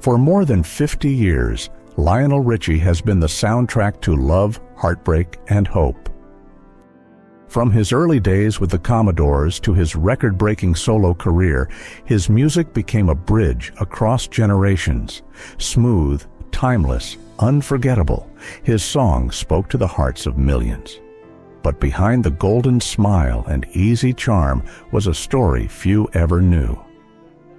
For more than 50 years, Lionel Richie has been the soundtrack to love, heartbreak, and hope. From his early days with the Commodores to his record-breaking solo career, his music became a bridge across generations. Smooth, timeless, unforgettable, his songs spoke to the hearts of millions. But behind the golden smile and easy charm was a story few ever knew.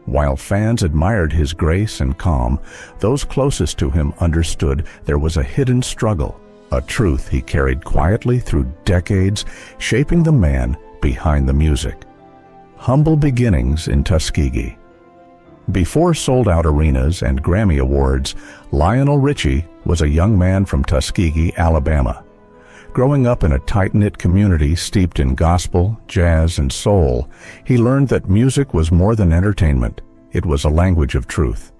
While fans admired his grace and calm, those closest to him understood there was a hidden struggle, a truth he carried quietly through decades, shaping the man behind the music. Humble beginnings in Tuskegee. Before sold-out arenas and Grammy Awards, Lionel Richie was a young man from Tuskegee, Alabama. Growing up in a tight-knit community steeped in gospel, jazz, and soul, he learned that music was more than entertainment. It was a language of truth.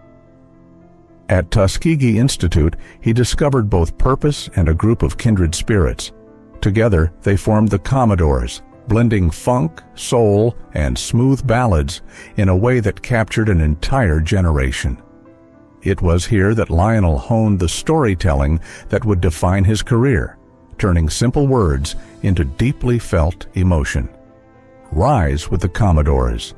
At Tuskegee Institute, he discovered both purpose and a group of kindred spirits. Together, they formed the Commodores, blending funk, soul, and smooth ballads in a way that captured an entire generation. It was here that Lionel honed the storytelling that would define his career, turning simple words into deeply felt emotion. Rise with the Commodores.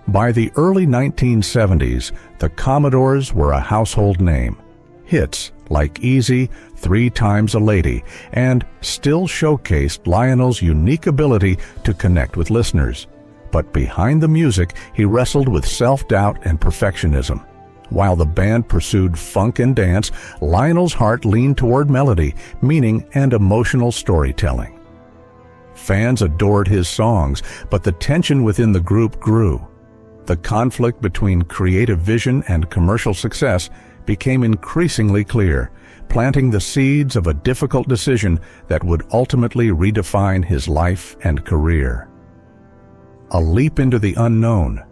By the early 1970s, the Commodores were a household name. Hits like Easy, 3 Times a Lady, and still showcased Lionel's unique ability to connect with listeners. But behind the music, he wrestled with self-doubt and perfectionism. While the band pursued funk and dance, Lionel's heart leaned toward melody, meaning, and emotional storytelling. Fans adored his songs, but the tension within the group grew. The conflict between creative vision and commercial success became increasingly clear, planting the seeds of a difficult decision that would ultimately redefine his life and career. A leap into the unknown.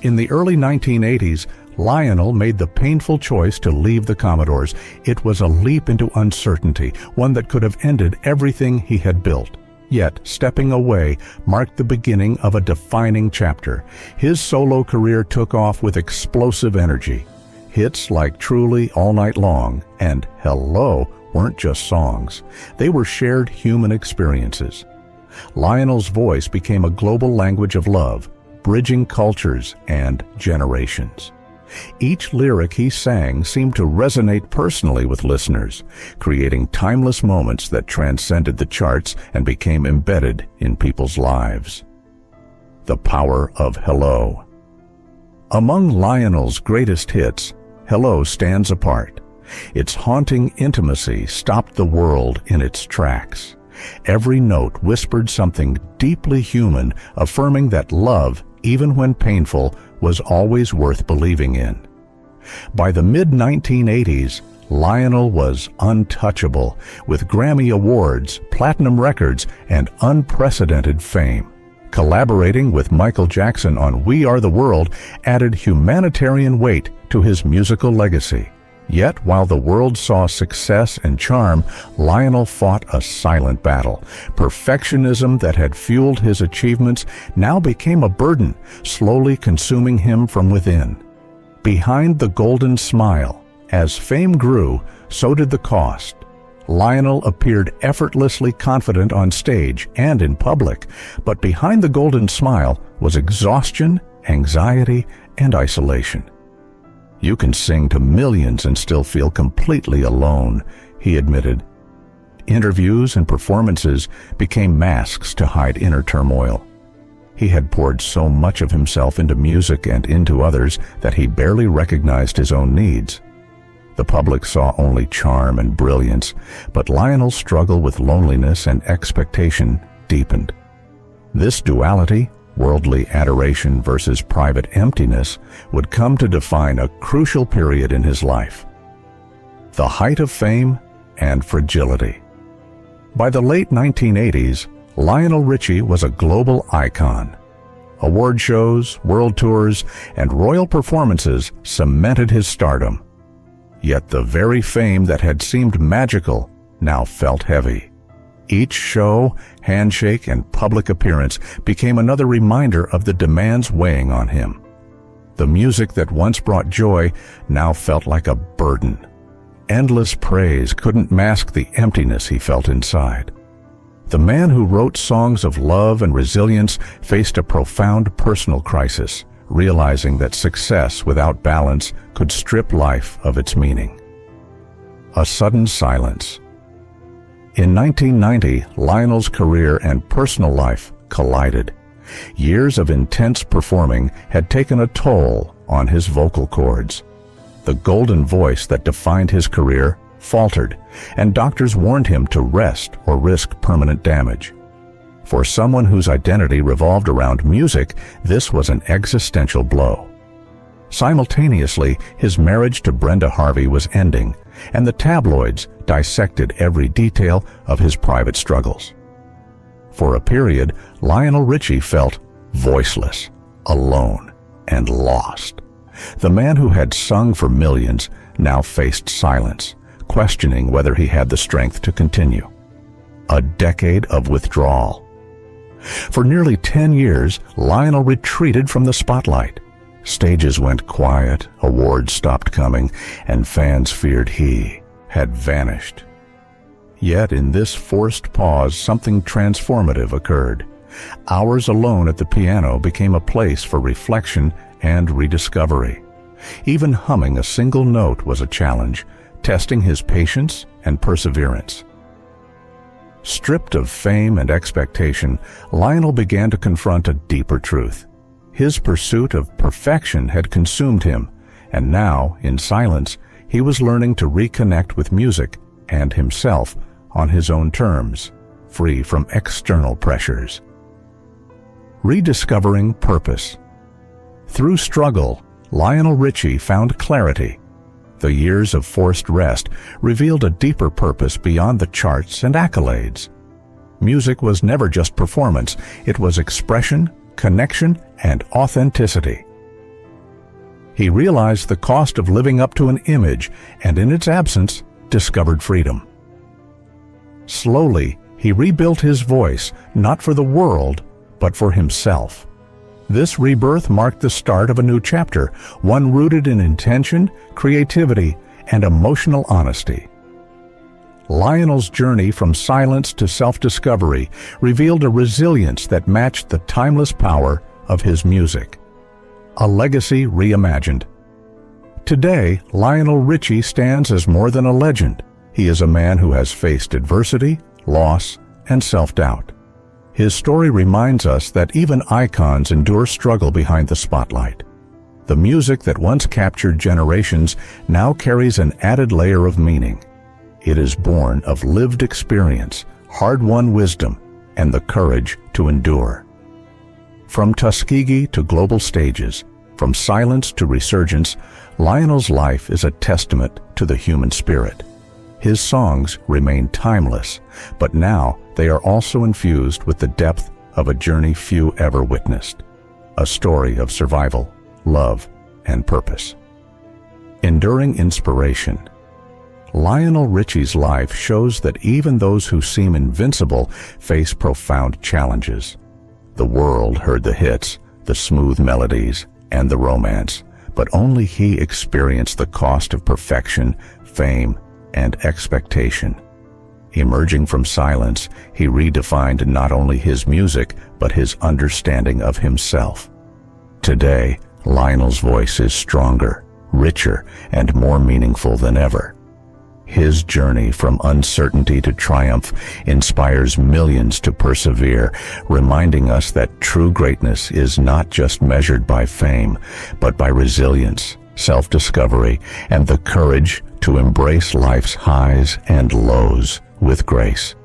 In the early 1980s, Lionel made the painful choice to leave the Commodores. It was a leap into uncertainty, one that could have ended everything he had built. Yet, stepping away marked the beginning of a defining chapter. His solo career took off with explosive energy. Hits like Truly, All Night Long, and Hello weren't just songs. They were shared human experiences. Lionel's voice became a global language of love, bridging cultures and generations. Each lyric he sang seemed to resonate personally with listeners, creating timeless moments that transcended the charts and became embedded in people's lives. The power of Hello. Among Lionel's greatest hits, Hello stands apart. Its haunting intimacy stopped the world in its tracks. Every note whispered something deeply human, affirming that love, even when painful, was always worth believing in. By the mid-1980s, Lionel was untouchable, with Grammy Awards, platinum records, and unprecedented fame. Collaborating with Michael Jackson on We Are the World added humanitarian weight to his musical legacy. Yet, while the world saw success and charm, Lionel fought a silent battle. Perfectionism that had fueled his achievements now became a burden, slowly consuming him from within. Behind the golden smile, as fame grew, so did the cost. Lionel appeared effortlessly confident on stage and in public, but behind the golden smile was exhaustion, anxiety, and isolation. "You can sing to millions and still feel completely alone," he admitted. Interviews and performances became masks to hide inner turmoil. He had poured so much of himself into music and into others that he barely recognized his own needs. The public saw only charm and brilliance, but Lionel's struggle with loneliness and expectation deepened. This duality, worldly adoration versus private emptiness, would come to define a crucial period in his life. The height of fame and fragility. By the late 1980s, Lionel Richie was a global icon. Award shows, world tours, and royal performances cemented his stardom. Yet the very fame that had seemed magical now felt heavy. Each show, handshake, and public appearance became another reminder of the demands weighing on him. The music that once brought joy now felt like a burden. Endless praise couldn't mask the emptiness he felt inside. The man who wrote songs of love and resilience faced a profound personal crisis, realizing that success without balance could strip life of its meaning. A sudden silence. In 1990, Lionel's career and personal life collided. Years of intense performing had taken a toll on his vocal cords. The golden voice that defined his career faltered, and doctors warned him to rest or risk permanent damage. For someone whose identity revolved around music, this was an existential blow. Simultaneously, his marriage to Brenda Harvey was ending, and the tabloids dissected every detail of his private struggles. For a period, Lionel Richie felt voiceless, alone, and lost. The man who had sung for millions now faced silence, questioning whether he had the strength to continue. A decade of withdrawal. For nearly 10 years, Lionel retreated from the spotlight. Stages went quiet, awards stopped coming, and fans feared he had vanished. Yet in this forced pause, something transformative occurred. Hours alone at the piano became a place for reflection and rediscovery. Even humming a single note was a challenge, testing his patience and perseverance. Stripped of fame and expectation, Lionel began to confront a deeper truth. His pursuit of perfection had consumed him, and now, in silence, he was learning to reconnect with music and himself on his own terms, free from external pressures. Rediscovering purpose. Through struggle, Lionel Richie found clarity. The years of forced rest revealed a deeper purpose beyond the charts and accolades. Music was never just performance, it was expression, connection, and authenticity. He realized the cost of living up to an image, and in its absence, discovered freedom. Slowly, he rebuilt his voice, not for the world, but for himself. This rebirth marked the start of a new chapter, one rooted in intention, creativity, and emotional honesty. Lionel's journey from silence to self-discovery revealed a resilience that matched the timeless power of his music. A legacy reimagined. Today, Lionel Richie stands as more than a legend. He is a man who has faced adversity, loss, and self-doubt. His story reminds us that even icons endure struggle behind the spotlight. The music that once captured generations now carries an added layer of meaning. It is born of lived experience, hard-won wisdom, and the courage to endure. From Tuskegee to global stages, from silence to resurgence, Lionel's life is a testament to the human spirit. His songs remain timeless, but now they are also infused with the depth of a journey few ever witnessed. A story of survival, love, and purpose. Enduring inspiration. Lionel Richie's life shows that even those who seem invincible face profound challenges. The world heard the hits, the smooth melodies, and the romance, but only he experienced the cost of perfection, fame, and expectation. Emerging from silence, he redefined not only his music, but his understanding of himself. Today, Lionel's voice is stronger, richer, and more meaningful than ever. His journey from uncertainty to triumph inspires millions to persevere, reminding us that true greatness is not just measured by fame, but by resilience, self-discovery, and the courage to embrace life's highs and lows with grace.